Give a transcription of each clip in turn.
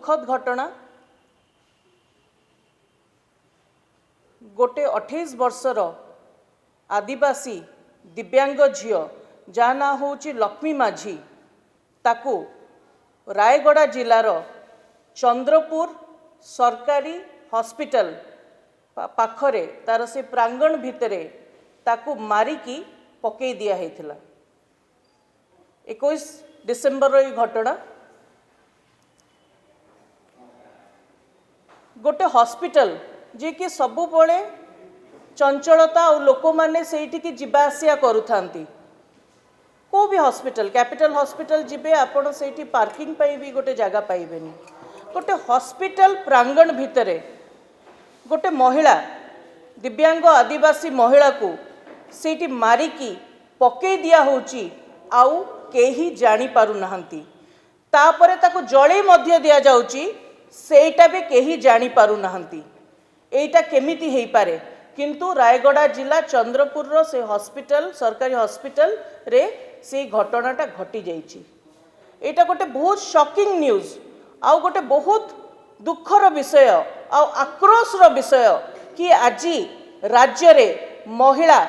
दुखद घटना गोटे 28 वर्षर आदिवासी दिव्यांग झील जहाँ ना हूँ लक्ष्मी माझी ताकू रायगड़ा जिलार चंद्रपुर सरकारी हॉस्पिटल पाखरे तार से प्रांगण भितरे ताकू मारिकी पकई दिया हेथिला 21 डिसेम्बर ये घटना गोटे हॉस्पिटल जे कि सबु बळे चंचलता और लोक माने सेठी की जिबा आसिया करूथांती को भी हॉस्पिटल कैपिटल हॉस्पिटल जिबे आपण सेठी पार्किंग पाई भी गोटे जगह पाइबेनी गोटे हॉस्पिटल प्रांगण भितरे गोटे महिला दिव्यांग आदिवासी महिला को सेठी मारिकी पकई दिया होची आउ केही जानी पारु नहंती तापरे ताको जळै मध्य दिया जाउची सेटा भी केही जानी पारु नहंती एटा केमिति हेई पारे किंतु रायगड़ा जिला चंद्रपुर रो से हॉस्पिटल सरकारी हॉस्पिटल रे से घटनाटा घटी जाइछि एटा गोटे बहुत शॉकिंग न्यूज आउ गोटे बहुत दुखर विषय आउ आक्रोशर विषय कि आज राज्य रे महिला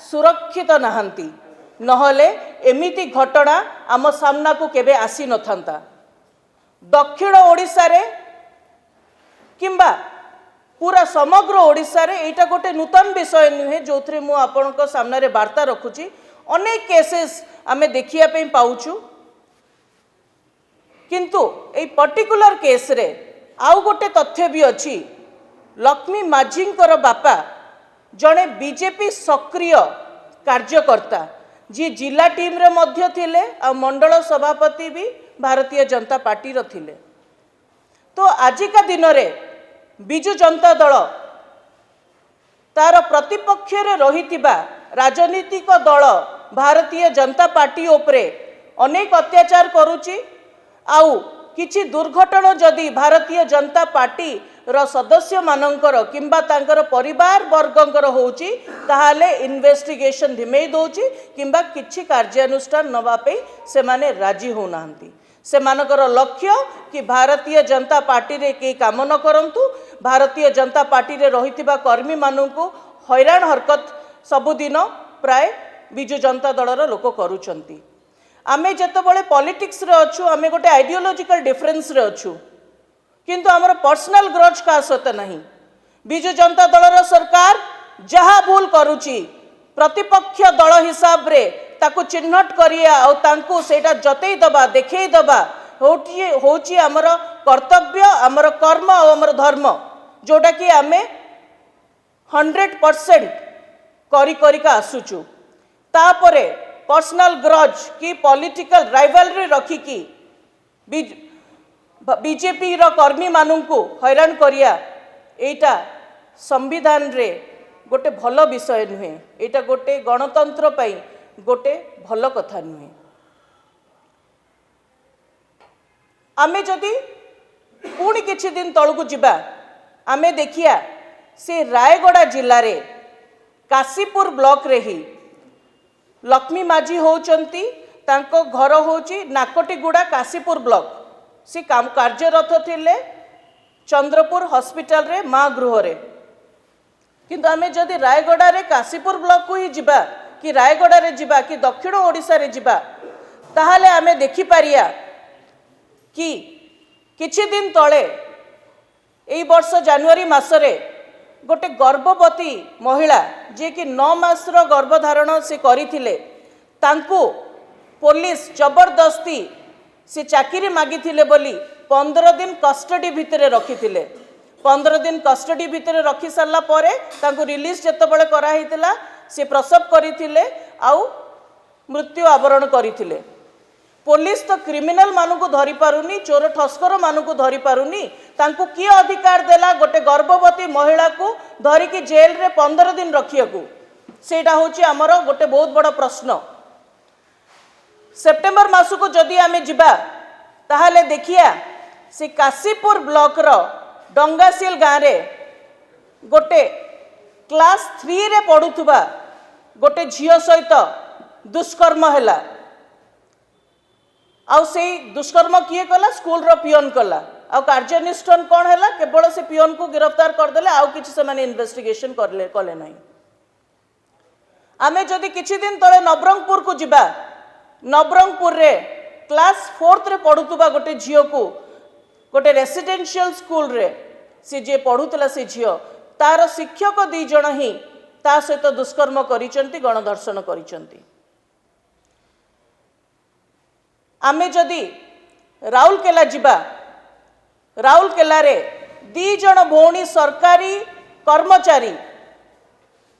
सुरक्षित नहांती नहले एमिति घटना आम सामना को केबे आसी नथांता दक्षिण ओडिसा रे किंबा पूरा समग्र ओडिसा रे एटा गोटे नूतन विषय नुहे जो थे मु आपणक सामने वार्ता रखुची अनेक केसेस आमे देखिया पे पाउछु किंतु ए पर्टिकुलर केस रे आउ गोटे तथ्य भी अछि लक्ष्मी माझींकर बापा जड़े बीजेपी सक्रिय कार्यकर्ता जी जिला टीम रे मध्य थिले आ मंडल सभापति भी भारतीय जनता पार्टी रो थिले तो आजिका दिन रे बिजु जनता दल तार प्रतिपक्ष रे रहितिबा राजनीतिक दल भारतीय जनता पार्टी उपरे अनेक अत्याचार करुची आउ किछि दुर्घटना जदि भारतीय जनता पार्टी रो सदस्य मानकर किंबा तांकर परिवार वर्गंकर होउची ताहाले इन्वेस्टिगेशन धिमेई दोची किंबा किछि कार्यानुष्ठान नबा पे से माने राजी हो नांती से मानकर लक्ष्य कि भारतीय जनता पार्टी रे के काम न करंतु भारतीय जनता पार्टी रे रहितिबा कर्मी माननकु हैरान हरकत सबुदिन प्राय बिजु जनता दलर लोक करूचंती आमे जतबळे पॉलिटिक्स रे अछु आमे गोटे आइडियोलॉजिकल डिफरेंस रे अछु किंतु हमर पर्सनल ग्रज का सत नहीं बिजु जनता दलर सरकार जहा भूल करूची प्रतिपक्ष दल हिसाब रे ताकू चिन्हट करिया और तांकू सेटा जतई दबा देखई दबा होची हमर कर्तव्य हमर कर्म और हमर धर्म जोटा कि आमे 100% करी करिका आसुचु तापरे पर्सनल ग्रज कि पॉलिटिकल राइवलरी रखी कि बीजेपी रो कर्मी माननकु हैरान करिया एटा संविधान रे गोटे भल विषय नुहे एटा गोटे गणतंत्र पाई गोटे भल कथा नुहे आमे जदि पुणी किछि दिन तळकु जिबा आमे देखिया से रायगड़ा जिल्ला रे काशीपुर ब्लॉक रे ही लक्ष्मी माझी होचंती तांको घर होची नाकटीगुड़ा काशीपुर ब्लॉक से काम कार्यरत थिले चंद्रपुर हॉस्पिटल रे माँ गृह रे किंतु आमे जदि रायगड़ा रे काशीपुर ब्लॉक को ही जिबा कि रायगड़ा रे जिबा कि दक्षिण ओडिशा रे जिबा ताहाले आमे देखि पारिया कि किछि दिन तळे एई वर्ष जनवरी मासरे गोटे गर्भवती महिला जे कि 9 मासर गर्भधारण से करिथिले तांकू पुलिस जबरदस्ती से चाकरी मागिथिले बोली 15 दिन कस्टडी भितरे रखिथिले 15 दिन कस्टडी भितरे रखि सारला परे तांकू रिलीज जतबळे करा हितला से प्रसव करिथिले आउ मृत्यु आवरण करिथिले पुलिस तो क्रिमिनल मानू धरी पारुनी चोर ठस्कर मानू धरी पारुनी तांकू किए अधिकार देला गोटे गर्भवती महिला को धरिकी जेल रे 15 दिन रखियाकू सेटा होची हमर गोटे बहुत बड़ प्रश्न सेप्टेम्बर मास को जदि आमे जिबा ताहाले देखिया से काशीपुर ब्लॉक रो डंगासील गाँव रे गोटे क्लास 3 रे पढ़ुथुबा गोटे झियो सहित दुष्कर्म हैला आउ से दुष्कर्म किए कला स्कूल रो पियन कला आ कार्यानुष्ठान कौन है केवल से पिओन को गिरफ्तार करदे आउ कि से इन्वेस्टिगेशन कले ना आमे जदि किछि दिन तले नवरंगपुर को जिबा नवरंगपुर रे क्लास 4th रे पढ़ुतबा गोटे झियो को गोटे रेसिडेंशियल स्कूल रे से जे पढ़ुतला से झियो तार शिक्षक 2 जण ही ता सहित दुष्कर्म करिसंती गणधर्षण करिसंती। आमे जदि राउरकेला जिबा राउरकेला रे 2 जण भौणी सरकारी कर्मचारी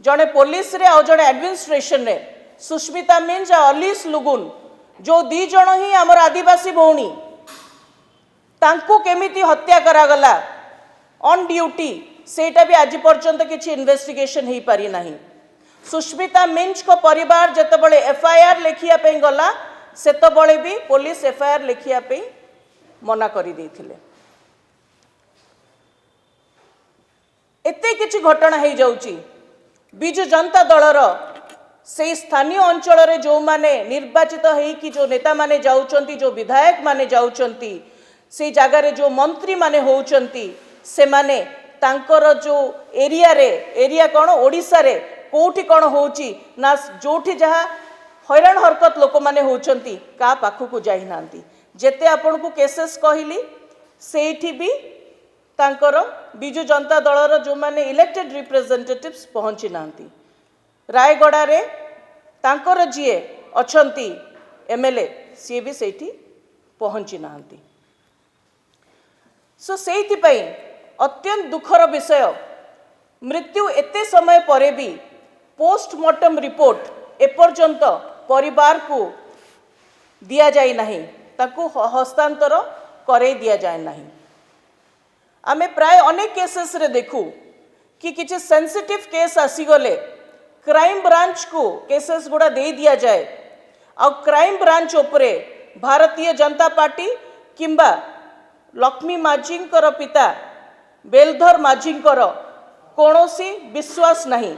जड़े पुलिस रे और जड़े एडमिनिस्ट्रेशन रे सुष्मिता मिंज और अलीस लुगुन जो 2 जण ही आमर आदिवासी भौणी तांको केमिति हत्या करागला ऑन ड्यूटी सेटा भी आज पर्यंत किसी इन्वेस्टिगेशन हो पारि नाही। सुष्मिता मिंज को परिवार जेतबळे एफआईआर लेखिया पे गला सेतबळे भी पुलिस एफआईआर लेखिया पे मना करि देथिले। एते किछि घटना हो जाउची बिजु जनता दलर से स्थानीय अंचल रे जो माने निर्वाचित है कि जो नेता माने जाउचंती जो विधायक माने जाउचंती से जगह रे जो मंत्री माने होउचंती से माने तांकर जो एरिया कौन ओडिशा रे कोठी कौन होउची ना जोठी जहा हैरान हरकत लोक माने होउचंती का पाखु को जाई नांती जेते आपन को केसेस कहिली सेठी भी तांकर बिजु जनता दलर जो माने इलेक्टेड रिप्रेजेंटेटिव्स पहुंची नांती। रायगड़ा रे तांकर जीए अछंती एमएलए सी भी सेठी पहुंची नांती। सो सेठी पई अत्यंत दुखर विषय मृत्यु एते समय परे भी पोस्टमार्टम रिपोर्ट एपर्यंत परिवार को दिया जाए नहीं ताकू हस्तांतर करे दिया जाए नहीं। आमे प्राय अनेक केसेस रे देखू कि किसी सेंसिटिव केस आसीगले क्राइम ब्रांच को केसेस गुड़ा दे दिया जाए और क्राइम ब्रांच उपरे भारतीय जनता पार्टी किंबा लक्ष्मी माझींकर पिता बेलधर माझींकर कौनसी विश्वास नहीं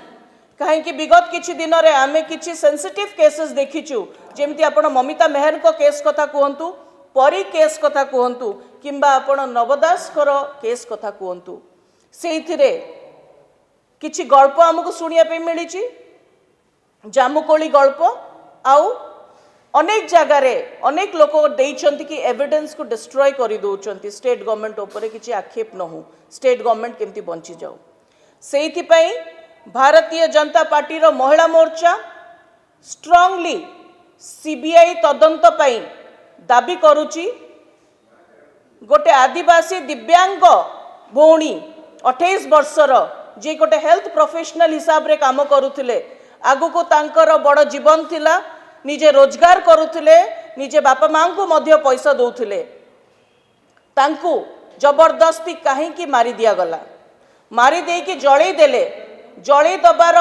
कहीं विगत किछि दिन रे आमे किछि सेंसिटिव केसेस देखिचु जेमती आपण ममिता मेहर को केस कथा कहतु परी केस कथा कहतु किंबा आपण नवदास केस कथा कहतु से किछि गल्प आमको शुणिया पे मिली जामुकोली गल्प आउ अनेक जगार अनेक लोक देइछंती कि एविडेंस को डिस्ट्रॉय करि दउछंती स्टेट गवर्नमेंट ऊपर किछि आक्षेप न हो स्टेट गवर्नमेंट केमती बंची जाऊ सेइथि पई भारतीय जनता पार्टी रो महिला मोर्चा स्ट्रांगली सीबीआई तदंत पई दाबी करुची। गोटे आदिवासी दिव्यांग भौणी 28 वर्षर जे गोटे हेल्थ प्रोफेशनल हिसाब रे काम करुथिले आगु को तांकर बड़ जीवन थिला निजे रोजगार करुथिले निजे बापा मां को मध्य पैसा दउथिले तांकु जबरदस्ती कहीं की मारी दिया गला मारी दे कि जळै दबार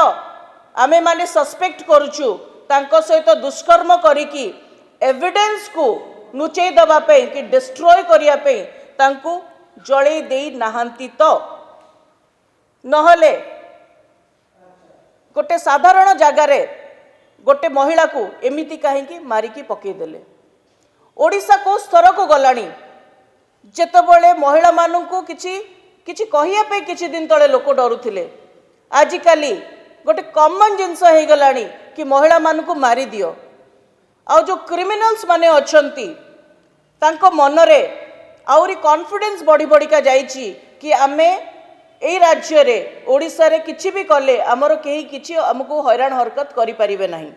आमे माने सस्पेक्ट करूछु तांको सहित दुष्कर्म करिकी एविडेंस को नुचै दबा पे कि डिस्ट्रॉय करिया पे तांकु जळै देई नाहांती तो नहले गोटे साधारण जगार गोटे महिला को एमिति कहीं मारिकी पकईदेले। ओडिशा को स्तर को गलानी जेतबळे महिला मानू किछि कहिया पे किछि दिन तले लोक डरुथिले आजिकाली गोटे कॉमन जिनस हो गलानी कि महिला मानू मारी दियो आ जो क्रिमिनल्स माने अछंती तांको मनरे आउरी कॉन्फिडेंस बढ़ी बढ़िका जाइछि कि आमे एई राज्य रे ओडिशा रे किछि भी कले हमर केही किछि हमको हैरान हरकत करि परिबे नाही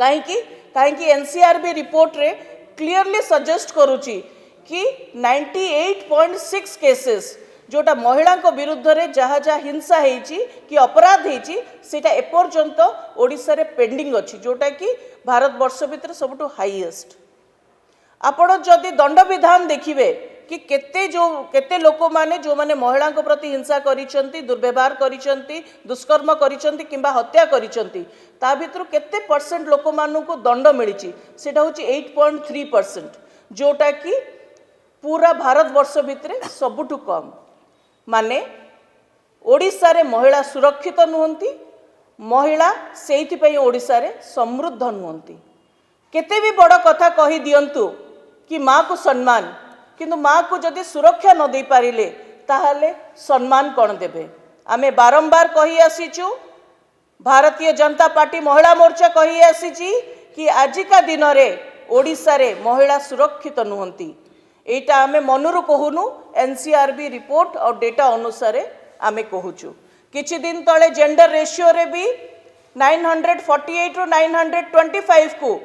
काहेकि एनसीआरबी रिपोर्ट रे क्लियरली सजेस्ट करूची कि 98.6 केसेस जोटा महिला को विरुद्ध रे जहाँ जहाँ हिंसा होती कि अपराध होती सेटा एपर्यंत ओडिशा रे पेंडिंग अच्छी जोटा कि भारत वर्ष भितर सबुठु हाईएस्ट। आपण जदि दंड विधान देखिबे कि केते लोक माने जो माने महिला प्रति हिंसा करिसंती दुर्व्यवहार करिसंती दुष्कर्म करिसंती किंबा हत्या करिसंती ता भितर केते परसेंट लोक मानू को दंड मिली सेटा होची 8.3% जोटा कि पूरा भारत वर्ष भितर सबुठु कम माने ओडिशा रे महिला सुरक्षित नुहंती महिला सेइथि पई ओडिशा रे समृद्ध नुहंती। केते भी बड़ कथा कही दियंतु कि माँ को सम्मान किंतु माँ को जदि सुरक्षा न दे पारिले ताहले सम्मान कौन देबे। आमे बारंबार कही आसीचु, भारतीय जनता पार्टी महिला मोर्चा कही आसीची कि आजिका दिन रे ओडिशा रे महिला सुरक्षित नुहंती। एटा आमे मनरु कहूनु, एनसीआरबी रिपोर्ट और डेटा अनुसार आमे कहूचु। किछि दिन तले जेंडर रेशियो रे भी 948 रु 925 को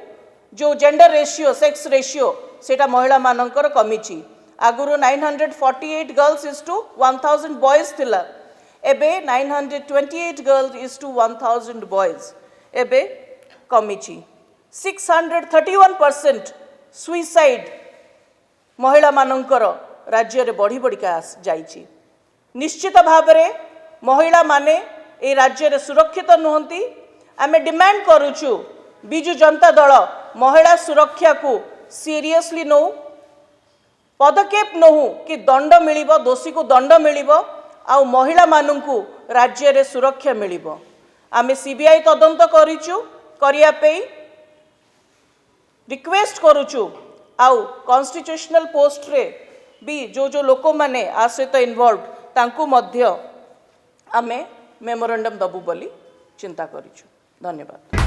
जो जेंडर रेशियो सेक्स रेशियो सेटा महिला मानकर कमिची। आगुरु 948 गर्ल्स इज टू 1000 बॉयज थिला, एबे 928 गर्ल्स इज टू 1000 बॉयज एबे कमिची। 631% सुइसाइड महिला मानकर राज्य रे बढ़ी बढ़िका जाइची। निश्चित भाव रे महिला माने ए राज्य रे सुरक्षित नुहंती। आमे डिमांड करूचु बिजु जनता दल महिला सुरक्षा को सीरियसली नौ, पदक्षेप नहु कि दंड मिलिबो, दोषी को दंड मिलिबो आउ महिला मानंकु राज्य रे सुरक्षा मिलिबो। आमे सीबीआई तदंत करिचु, करिया पे रिक्वेस्ट करूचु आउ कॉन्स्टिट्यूशनल पोस्ट रे भी जो लोक माने आ सहित इन्वॉल्व तांकु मध्य आमे मेमोरेंडम दबु बोली चिंता करिचु। धन्यवाद।